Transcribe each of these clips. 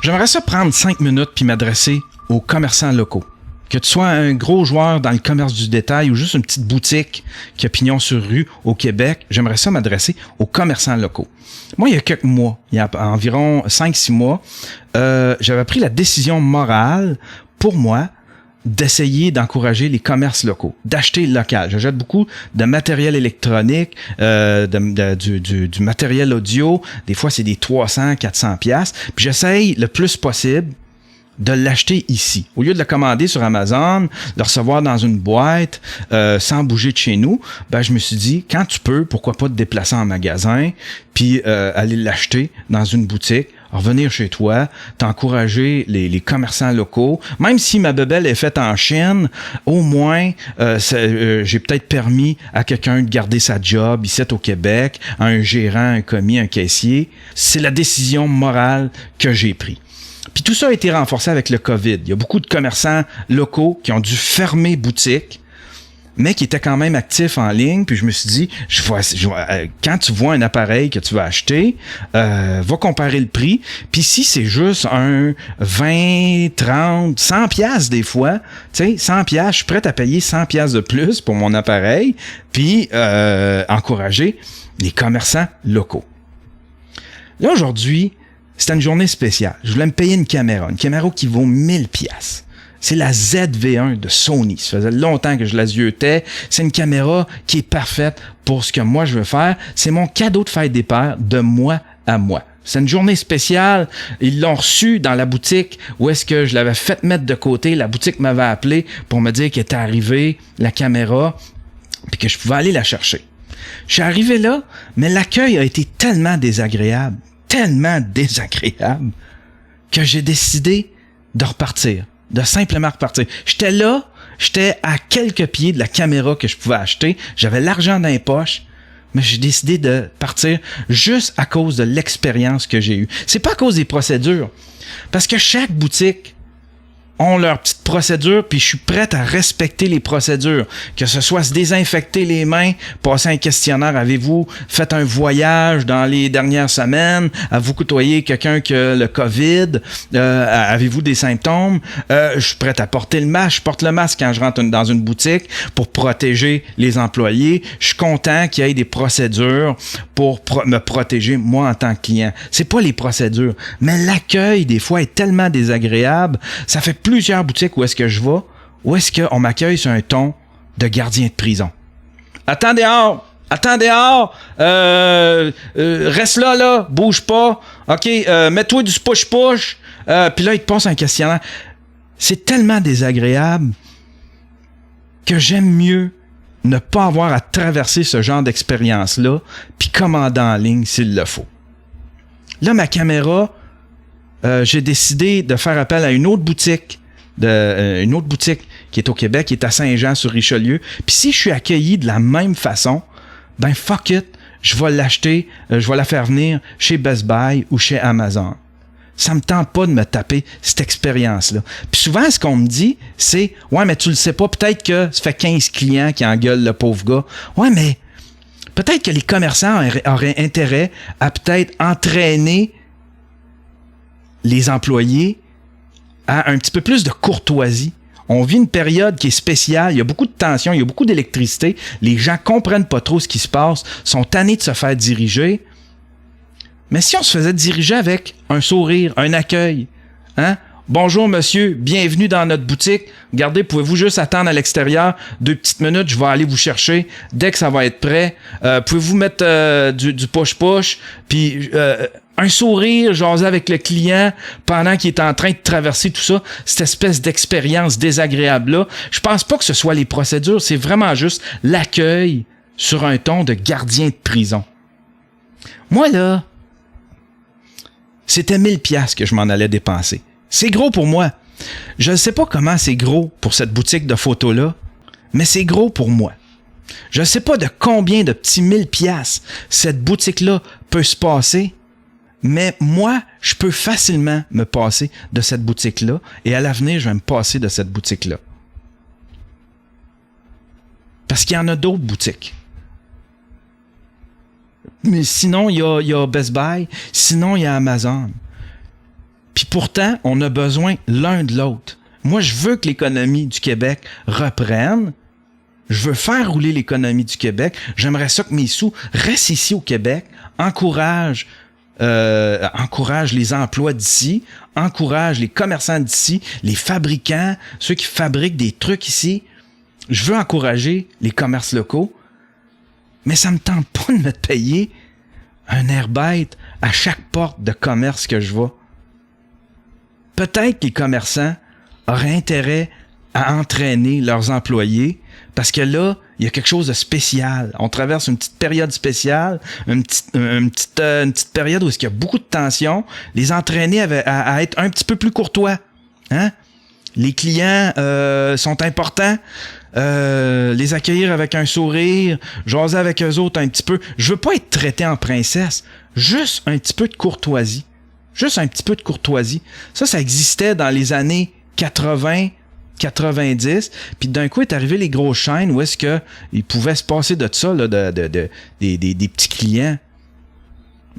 J'aimerais ça prendre 5 minutes puis m'adresser aux commerçants locaux. Que tu sois un gros joueur dans le commerce du détail ou juste une petite boutique qui a pignon sur rue au Québec, j'aimerais ça m'adresser aux commerçants locaux. Moi, il y a quelques mois, il y a environ 5-6 mois, j'avais pris la décision morale pour moi d'essayer d'encourager les commerces locaux, d'acheter local. J'achète beaucoup de matériel électronique, du matériel audio. Des fois, c'est des 300-400$. Puis j'essaye le plus possible de l'acheter ici. Au lieu de le commander sur Amazon, le recevoir dans une boîte, sans bouger de chez nous, ben je me suis dit, quand tu peux, pourquoi pas te déplacer en magasin, puis aller l'acheter dans une boutique, revenir chez toi, t'encourager les commerçants locaux. Même si ma bebelle est faite en Chine, au moins, j'ai peut-être permis à quelqu'un de garder sa job ici au Québec, à un gérant, un commis, un caissier. C'est la décision morale que j'ai prise. Puis tout ça a été renforcé avec le COVID. Il y a beaucoup de commerçants locaux qui ont dû fermer boutique, mais qui étaient quand même actifs en ligne. Puis je me suis dit, quand tu vois un appareil que tu vas acheter, va comparer le prix. Puis si c'est juste un 20, 30, 100 piastres des fois, tu sais, 100 piastres, je suis prêt à payer 100 piastres de plus pour mon appareil, puis encourager les commerçants locaux. Là, aujourd'hui, c'était une journée spéciale. Je voulais me payer une caméra qui vaut 1000 piastres. C'est la ZV-1 de Sony. Ça faisait longtemps que je la ziotais. C'est une caméra qui est parfaite pour ce que moi je veux faire. C'est mon cadeau de fête des pères de moi à moi. C'est une journée spéciale. Ils l'ont reçu dans la boutique où est-ce que je l'avais fait mettre de côté. La boutique m'avait appelé pour me dire qu'elle était arrivée, la caméra, puis que je pouvais aller la chercher. Je suis arrivé là, mais l'accueil a été tellement désagréable, que j'ai décidé de repartir, de simplement repartir. J'étais à quelques pieds de la caméra que je pouvais acheter, j'avais l'argent dans les poches, mais j'ai décidé de partir juste à cause de l'expérience que j'ai eue. C'est pas à cause des procédures, parce que chaque boutique ont leur petite procédure, puis je suis prête à respecter les procédures. Que ce soit se désinfecter les mains, passer un questionnaire, avez-vous fait un voyage dans les dernières semaines, avez-vous côtoyé quelqu'un qui a le COVID, avez-vous des symptômes, je suis prête à porter le masque, je porte le masque quand je rentre dans une boutique pour protéger les employés, je suis content qu'il y ait des procédures pour me protéger moi en tant que client. C'est pas les procédures, mais l'accueil des fois est tellement désagréable, ça fait plusieurs boutiques où est-ce que je vais, où est-ce qu'on m'accueille sur un ton de gardien de prison. Attends dehors, reste là, bouge pas, ok, mets-toi du push-push, puis là, il te passe un questionnaire. C'est tellement désagréable que j'aime mieux ne pas avoir à traverser ce genre d'expérience-là, puis commander en ligne s'il le faut. Là, ma caméra, j'ai décidé de faire appel à une autre boutique qui est au Québec, qui est à Saint-Jean-sur-Richelieu. Puis si je suis accueilli de la même façon, ben fuck it, je vais l'acheter, je vais la faire venir chez Best Buy ou chez Amazon. Ça me tente pas de me taper cette expérience-là. Puis souvent, ce qu'on me dit, c'est « Ouais, mais tu le sais pas, peut-être que ça fait 15 clients qui engueulent le pauvre gars. » Ouais, mais peut-être que les commerçants auraient intérêt à peut-être entraîner les employés à un petit peu plus de courtoisie. On vit une période qui est spéciale, il y a beaucoup de tension, il y a beaucoup d'électricité, les gens comprennent pas trop ce qui se passe, sont tannés de se faire diriger. Mais si on se faisait diriger avec un sourire, un accueil, hein? Bonjour monsieur, bienvenue dans notre boutique. Regardez, pouvez-vous juste attendre à l'extérieur 2 petites minutes, je vais aller vous chercher dès que ça va être prêt. Pouvez-vous mettre du push-push, puis un sourire, jaser avec le client pendant qu'il est en train de traverser tout ça, cette espèce d'expérience désagréable-là. Je pense pas que ce soit les procédures, c'est vraiment juste l'accueil sur un ton de gardien de prison. Moi, là, c'était 1000 piastres que je m'en allais dépenser. C'est gros pour moi. Je ne sais pas comment c'est gros pour cette boutique de photos-là, mais c'est gros pour moi. Je ne sais pas de combien de petits 1000 piastres cette boutique-là peut se passer, mais moi, je peux facilement me passer de cette boutique-là, et à l'avenir, je vais me passer de cette boutique-là. Parce qu'il y en a d'autres boutiques. Mais sinon, il y a Best Buy, sinon, il y a Amazon. Puis pourtant, on a besoin l'un de l'autre. Moi, je veux que l'économie du Québec reprenne. Je veux faire rouler l'économie du Québec. J'aimerais ça que mes sous restent ici au Québec, encourage les emplois d'ici, encourage les commerçants d'ici, les fabricants, ceux qui fabriquent des trucs ici. Je veux encourager les commerces locaux, mais ça me tente pas de me payer un air bête à chaque porte de commerce que je vois. Peut-être que les commerçants auraient intérêt à entraîner leurs employés parce que là, il y a quelque chose de spécial. On traverse une petite période spéciale, une petite période où il y a beaucoup de tension. Les entraîner à être un petit peu plus courtois. Hein? Les clients sont importants. Les accueillir avec un sourire, jaser avec eux autres un petit peu. Je veux pas être traité en princesse. Juste un petit peu de courtoisie. Juste un petit peu de courtoisie. Ça existait dans les années 80, 90, puis d'un coup est arrivé les grosses chaînes où est-ce que il pouvait se passer de ça, là, des petits clients.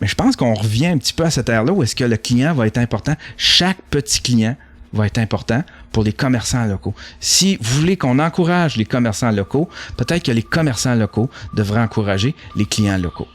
Mais je pense qu'on revient un petit peu à cette ère-là où est-ce que le client va être important. Chaque petit client va être important pour les commerçants locaux. Si vous voulez qu'on encourage les commerçants locaux, peut-être que les commerçants locaux devraient encourager les clients locaux.